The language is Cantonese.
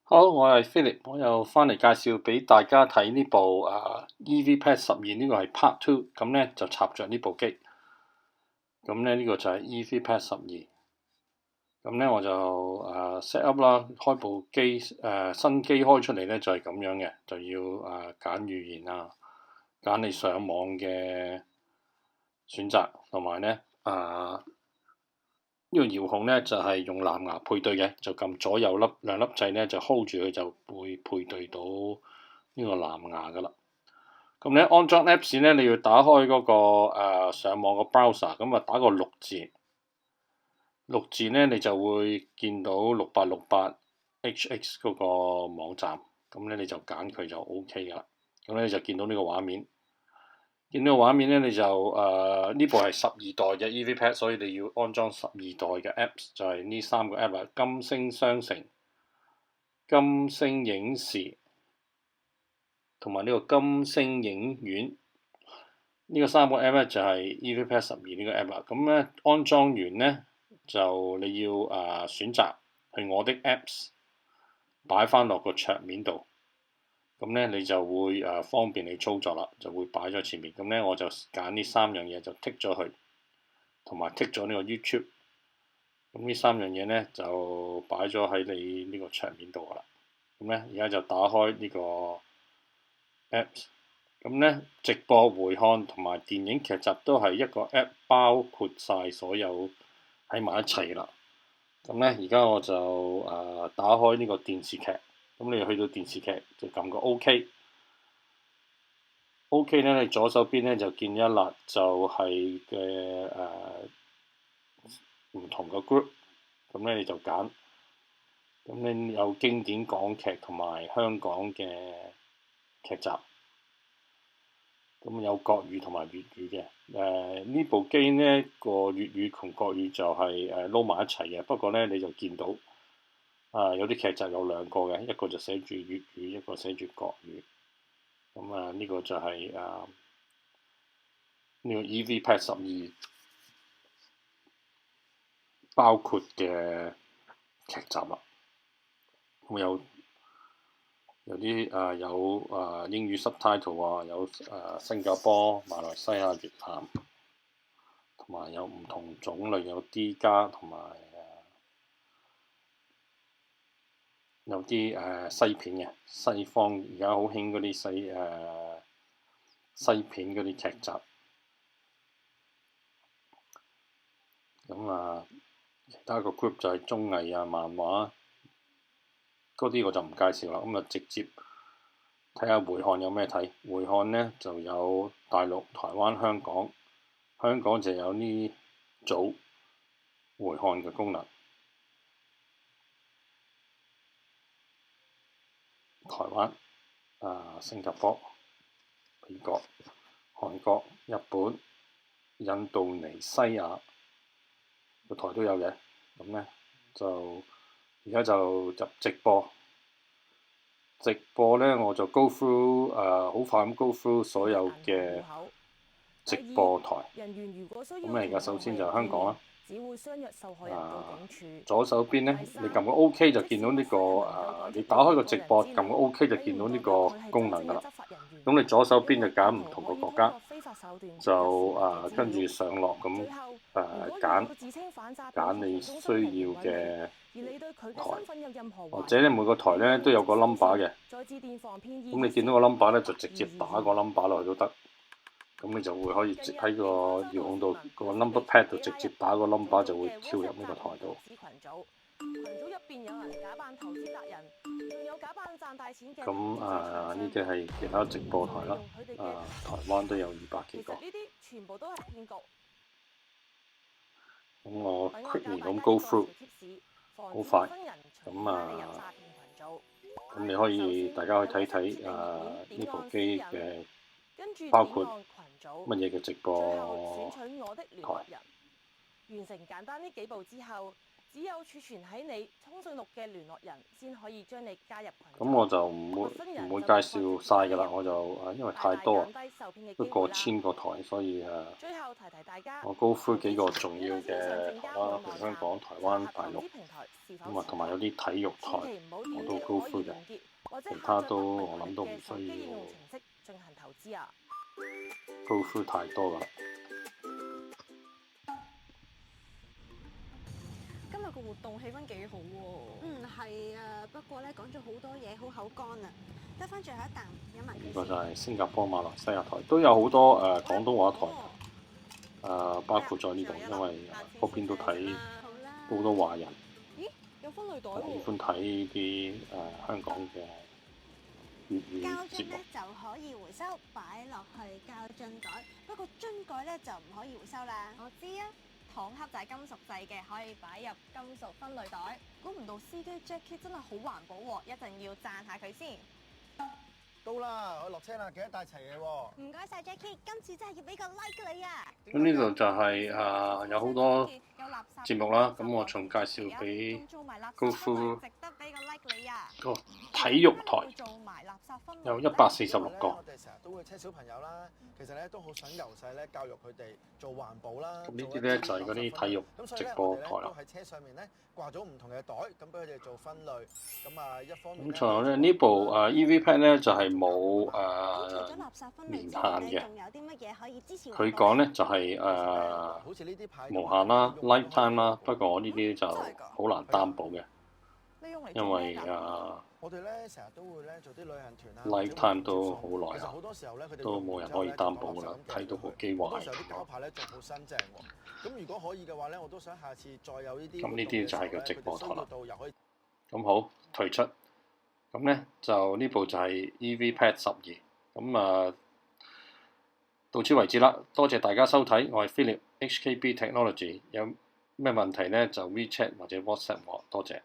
好，我係 Philip，我又翻嚟介紹俾大家睇呢部EVPad 12呢個係 Part Two，咁咧就插着呢部機，咁咧呢個就係 EVPad 12，咁咧我就set up 啦，開部機新機開出嚟咧就係咁樣嘅，就要揀語言啊，揀你上網嘅選擇，同埋咧呢個遙控咧就係用藍牙配對嘅，就撳左右兩粒掣咧就 hold 住佢就會配對到呢個藍牙噶啦。咁咧安裝 Apps 咧你要打開嗰個上網個 browser，咁打個6字，6字咧你就會見到6868HX 嗰個網站，咁咧你就揀佢就 OK 噶啦。咁咧你就見到呢個畫面。見到個畫面咧，你就呢部係12代嘅 EVPad，所以你要安裝12代嘅 Apps，就係呢3個 App 金星商城、金星影視同埋呢個金星影院。呢個3個 App 咧就係 EVPad 12呢個 App 啦。咁咧安裝完咧就你要選擇去我的 Apps 擺翻落個桌面度。咁咧你就會方便你操作啦，就會擺咗前面。咁咧我就揀呢3樣嘢就剔咗佢，同埋剔咗呢個 YouTube。咁呢3樣嘢咧就擺咗喺你呢個桌面度噶啦。咁咧而家就打開呢個 Apps。咁咧直播回看同埋電影劇集都係一個 App 包括晒所有喺埋一齊啦。咁咧而家我就打開呢個電視劇。咁你去到電視劇就撳個 OK。OK 咧，你左手邊咧就見一粒就係嘅唔同嘅 group。咁咧你就揀。咁你有經典港劇同埋香港嘅劇集。咁有國語同埋粵語嘅。呢部機呢個粵語同國語就係撈埋一齊嘅。不過咧你就見到。有啲劇集有2個嘅，一個就寫住粵語，一個寫住國語。咁呢個就係呢個 EVPad 12包括嘅劇集啦。咁有啲有英語 subtitle 有新加坡、馬來西亞、越南，同埋有唔同種類，有 D 加同埋。有啲西片嘅，西方而家好興嗰啲西片嗰啲劇集。咁其他個 group 就係綜藝漫畫嗰啲我就唔介紹啦。咁直接睇下回看有咩睇。回看呢就有大陸、台灣、香港。香港就有呢組回看嘅功能。台灣、新加坡、美國、韓國、日本、印度尼西亞個台都有嘅。咁呢就而家就入直播。直播呢我就 go through 好快咁 go through 所有嘅直播台。咁而家首先就香港啦。左手邊呢，你撳個 OK 就見到呢個你打開個直播撳個 OK 就見到呢個功能㗎啦。咁你左手邊就揀唔同個國家，就跟住上落咁揀你需要嘅台，或者你每個台呢都有個 number 嘅。咁你見到個 number 呢，就直接打個 number 落去都得。咁你就會可以喺個遙控度個 number pad 度直接打個 number 就會跳入呢個台度。咁呢啲係其他直播台啦。台灣都有200幾個。咁我 quickly 咁 go through， 好快。咁你可以大家可以睇睇呢部機嘅包括乜嘢嘅直播台。只有儲存喺你通訊錄嘅聯絡人先可以將你加入群組。咁我就唔會介紹晒㗎啦，我就因為太多啊，都過千個台，所以最後提提大家，我go through幾個重要嘅台啦，譬如香港、台灣、大陸，咁啊同埋有啲體育台我都go through嘅，其他都我諗都唔需要go through太多㗎啦。今日個活動氣氛幾好喎。係啊，不過咧講咗好多嘢，好口乾啊，得翻最後一啖，飲埋佢先。呢個就係新加坡、馬來西亞台，都有好多廣東話台，包括在呢度，因為嗰邊都睇好多華人，咦，有分類袋喎。喜歡睇啲香港嘅粵語膠節目。樽咧就可以回收，擺落去膠樽袋。不過樽蓋咧就唔可以回收啦。我知啊，糖盒就係金屬製嘅，可以擺入金屬分類袋。估唔到司機 Jackie 真係好環保喎，一陣要讚下佢先。到啦，我落車啦，記得帶齊嘢喎。唔該晒 Jackie，今次真係要俾個 like 你啊！咁呢度就係有好多節目啦，咁我仲介紹俾 go through 值得俾個 like 你啊！個體育台，有146個。我哋成日都會車小朋友啦，其實咧都好想由細咧教育佢哋做環保啦。咁呢啲咧就係嗰啲體育直播台啦。喺車上面咧掛咗唔同嘅袋，咁俾佢哋做分類。咁啊一方面。咁仲有咧呢部EV Pad 咧就係冇年限嘅。佢講咧就係無限啦、lifetime 啦，不過我呢啲就好難擔保嘅，因為我哋咧成日都會咧做啲旅行團啊 lifetime 都好耐啦，好多時候咧佢哋都冇人可以擔保㗎啦，睇到部機壞。好多時候啲膠牌咧仲好新淨喎。咁如果可以嘅話咧，我都想下次再有呢啲。咁呢啲就係個直播台啦。又可以。咁好退出。咁咧就呢部就係 EV Pad 12。咁到此為止啦，多謝大家收睇，我係 Philip HKB Technology，有咩問題咧就 WeChat 或者 WhatsApp 我，多謝。